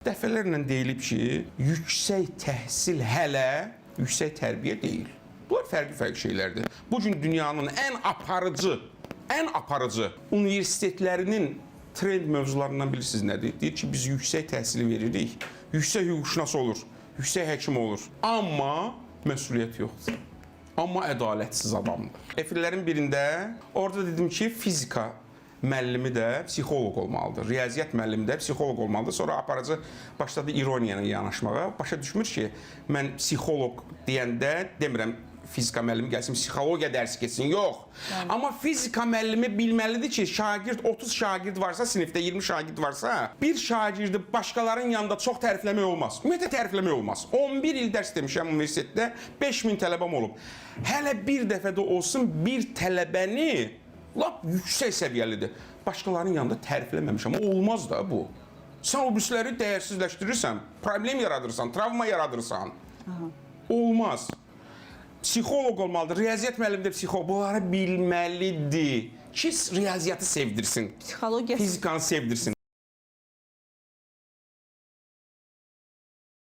Dəfələrlə deyilib ki, yüksək təhsil hələ yüksək tərbiyə deyil. Bunlar fərqli şeylərdir. Bugün dünyanın ən aparıcı universitetlərinin trend mövzularından bilirsiniz nədir? Deyir ki, biz yüksək təhsili veririk, yüksək hüquqşünas olur, yüksək həkim olur. Amma məsuliyyət yoxdur. Amma ədalətsiz adamdır. Efirlərin birində orada dedim ki, fizika müəllimi də psixoloq olmalıdır. Riyaziyyat müəllimi də psixoloq olmalıdır. Sonra aparıcı başladı ironiyanı yanaşmağa. Başa düşmür ki, mən psixoloq deyəndə demirəm fizika müəllimi gəlsin, psixologiya dərsi keçsin. Yox. Yəni. Amma fizika müəllimi bilməlidir ki, şagird 30 şagird varsa, sinifdə 20 şagird varsa, bir şagirdi başqalarının yanında çox tərifləmək olmaz. Ümumiyyətlə tərifləmək olmaz. 11 il dərs demişəm universitetdə, 5000 tələbəm olub. Hələ bir dəfə də olsun bir tələbəni lap yüksək səviyyəlidir. Başqalarının yanında tərifləməmişəm. Olmaz da bu. Sən o birisləri dəyərsizləşdirirsən, problem yaradırsan, travma yaradırsan. Olmaz. Psixoloq olmalıdır, riyaziyyat müəllimi də psixoloq. Bunları bilməlidir ki, riyaziyyatı sevdirsin, fizikanı sevdirsin.